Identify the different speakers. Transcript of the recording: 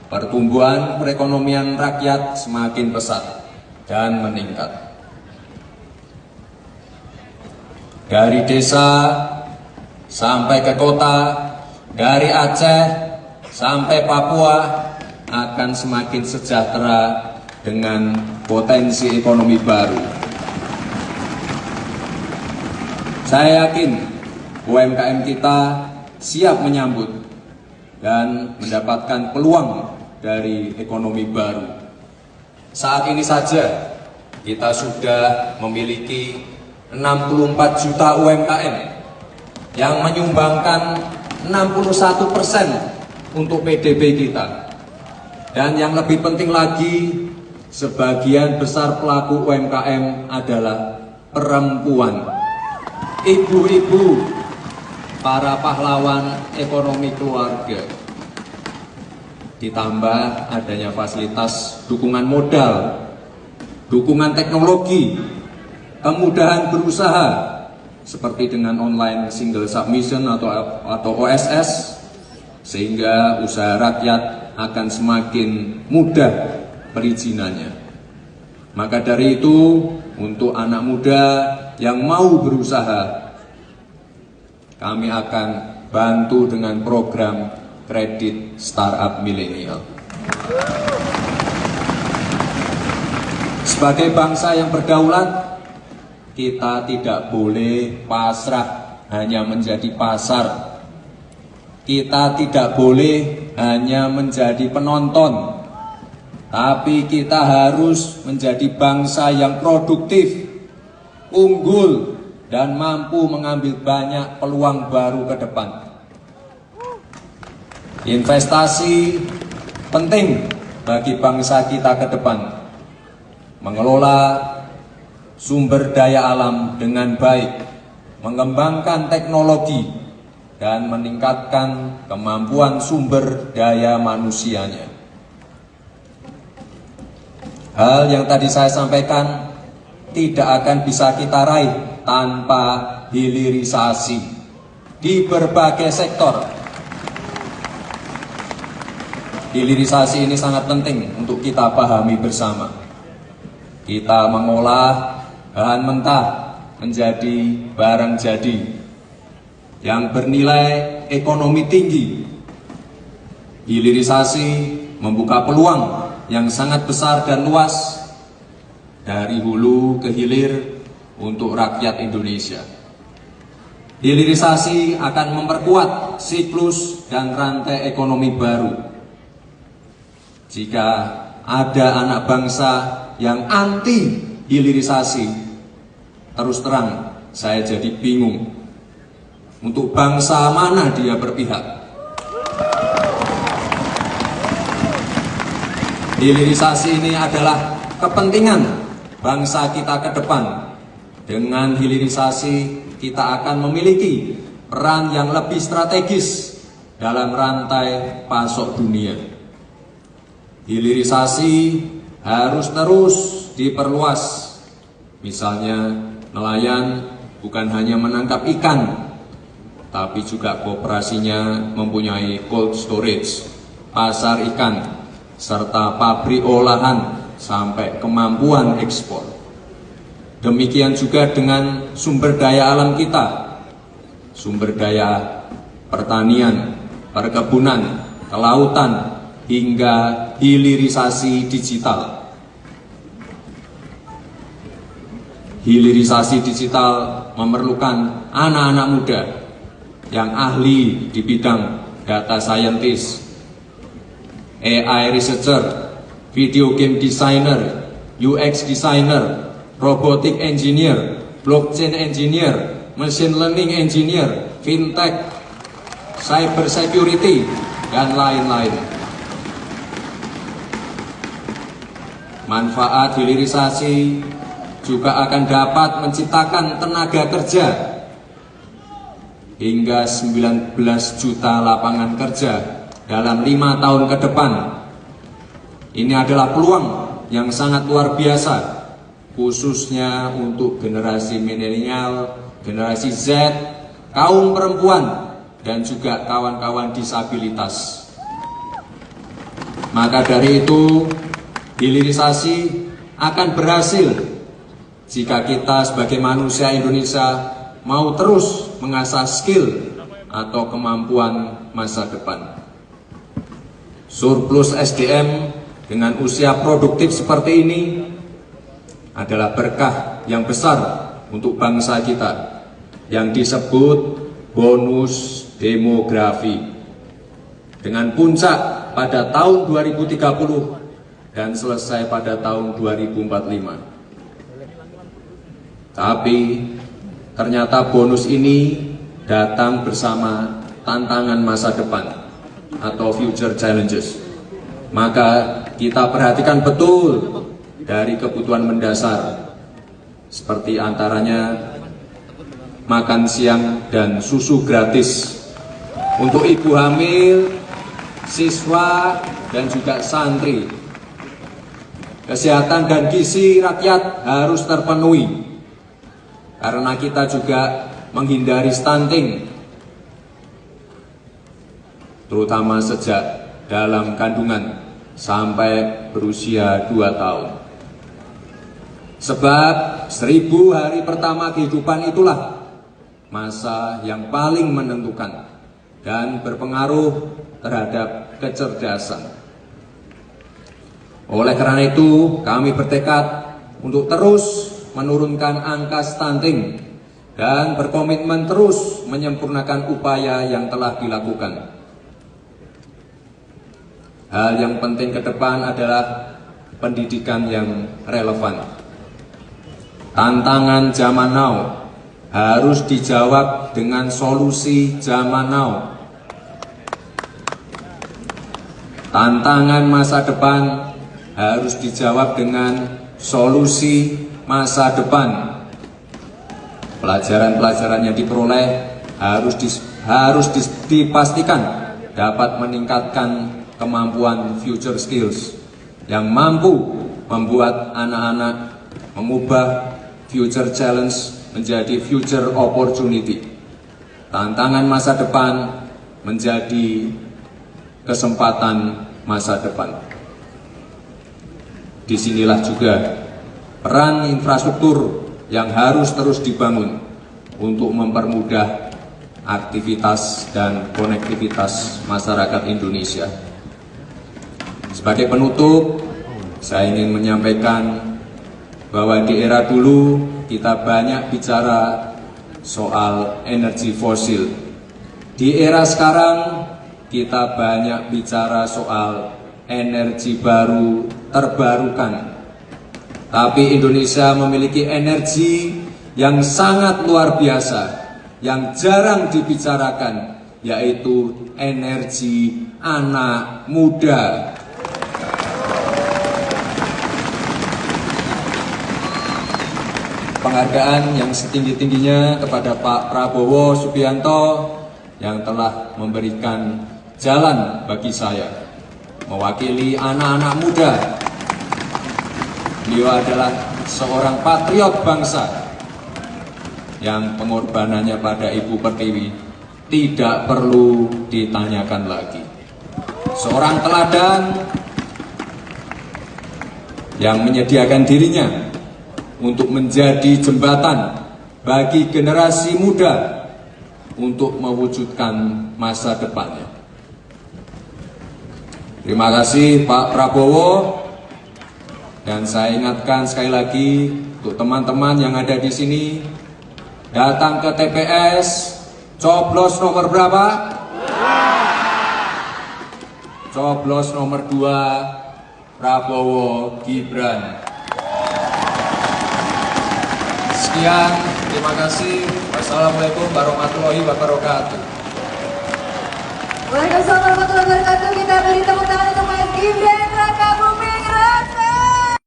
Speaker 1: pertumbuhan perekonomian rakyat semakin pesat dan meningkat. Dari desa sampai ke kota, dari Aceh sampai Papua akan semakin sejahtera dengan potensi ekonomi baru. Saya yakin UMKM kita siap menyambut dan mendapatkan peluang dari ekonomi baru. Saat ini saja kita sudah memiliki 64 juta UMKM yang menyumbangkan 61% untuk PDB kita. Dan yang lebih penting lagi, sebagian besar pelaku UMKM adalah perempuan, ibu-ibu, para pahlawan ekonomi keluarga. Ditambah adanya fasilitas dukungan modal, dukungan teknologi, kemudahan berusaha seperti dengan online single submission atau OSS, sehingga usaha rakyat akan semakin mudah perizinannya. Maka dari itu, untuk anak muda yang mau berusaha, kami akan bantu dengan program kredit startup milenial. Sebagai bangsa yang berdaulat, kita tidak boleh pasrah hanya menjadi pasar. Kita tidak boleh hanya menjadi penonton, tapi kita harus menjadi bangsa yang produktif, unggul, dan mampu mengambil banyak peluang baru ke depan. Investasi penting bagi bangsa kita ke depan. Mengelola sumber daya alam dengan baik, mengembangkan teknologi, dan meningkatkan kemampuan sumber daya manusianya. Hal yang tadi saya sampaikan tidak akan bisa kita raih tanpa hilirisasi di berbagai sektor. Hilirisasi ini sangat penting untuk kita pahami bersama. Kita mengolah bahan mentah menjadi barang jadi yang bernilai ekonomi tinggi. Hilirisasi membuka peluang yang sangat besar dan luas dari hulu ke hilir untuk rakyat Indonesia. Hilirisasi akan memperkuat siklus dan rantai ekonomi baru. Jika ada anak bangsa yang anti hilirisasi, terus terang saya jadi bingung untuk bangsa mana dia berpihak. Hilirisasi ini adalah kepentingan bangsa kita ke depan. Dengan hilirisasi kita akan memiliki peran yang lebih strategis dalam rantai pasok dunia. Hilirisasi harus terus diperluas. Misalnya nelayan bukan hanya menangkap ikan, tapi juga kooperasinya mempunyai cold storage, pasar ikan, serta pabrik olahan sampai kemampuan ekspor. Demikian juga dengan sumber daya alam kita, sumber daya pertanian, perkebunan, kelautan, hingga hilirisasi digital. Hilirisasi digital memerlukan anak-anak muda yang ahli di bidang data scientist, AI researcher, video game designer, UX designer, robotic engineer, blockchain engineer, machine learning engineer, fintech, cyber security, dan lain-lain. Manfaat hilirisasi juga akan dapat menciptakan tenaga kerja hingga 19 juta lapangan kerja dalam 5 tahun ke depan. Ini adalah peluang yang sangat luar biasa, khususnya untuk generasi milenial, generasi Z, kaum perempuan, dan juga kawan-kawan disabilitas. Maka dari itu, hilirisasi akan berhasil jika kita sebagai manusia Indonesia mau terus mengasah skill atau kemampuan masa depan. Surplus SDM dengan usia produktif seperti ini adalah berkah yang besar untuk bangsa kita yang disebut bonus demografi, dengan puncak pada tahun 2030 dan selesai pada tahun 2045. Tapi ternyata bonus ini datang bersama tantangan masa depan atau future challenges. Maka kita perhatikan betul dari kebutuhan mendasar, seperti antaranya makan siang dan susu gratis untuk ibu hamil, siswa, dan juga santri. Kesehatan dan gizi rakyat harus terpenuhi, karena kita juga menghindari stunting, terutama sejak dalam kandungan sampai berusia 2 tahun. Sebab 1000 hari pertama kehidupan itulah masa yang paling menentukan dan berpengaruh terhadap kecerdasan. Oleh karena itu, kami bertekad untuk terus menurunkan angka stunting dan berkomitmen terus menyempurnakan upaya yang telah dilakukan. Hal yang penting ke depan adalah pendidikan yang relevan. Tantangan zaman now harus dijawab dengan solusi zaman now. Tantangan masa depan harus dijawab dengan solusi masa depan. Pelajaran-pelajaran yang diperoleh harus dipastikan dapat meningkatkan kemampuan future skills yang mampu membuat anak-anak mengubah future challenge menjadi future opportunity. Tantangan masa depan menjadi kesempatan masa depan. Disinilah juga peran infrastruktur yang harus terus dibangun untuk mempermudah aktivitas dan konektivitas masyarakat Indonesia. Sebagai penutup, saya ingin menyampaikan bahwa di era dulu kita banyak bicara soal energi fosil. Di era sekarang kita banyak bicara soal energi baru terbarukan. Tapi Indonesia memiliki energi yang sangat luar biasa, yang jarang dibicarakan, yaitu energi anak muda. Penghargaan yang setinggi-tingginya kepada Pak Prabowo Subianto yang telah memberikan jalan bagi saya mewakili anak-anak muda. Beliau adalah seorang patriot bangsa yang pengorbanannya pada Ibu Pertiwi tidak perlu ditanyakan lagi. Seorang teladan yang menyediakan dirinya untuk menjadi jembatan bagi generasi muda untuk mewujudkan masa depannya. Terima kasih Pak Prabowo, dan saya ingatkan sekali lagi untuk teman-teman yang ada di sini, datang ke TPS, coblos nomor berapa? Coblos nomor 2, Prabowo Gibran. Sekian, terima kasih. Wassalamualaikum warahmatullahi wabarakatuh.
Speaker 2: Waalaikumsalam warahmatullahi wabarakatuh. Kita beri tepuk tangan untuk Mas Gibran.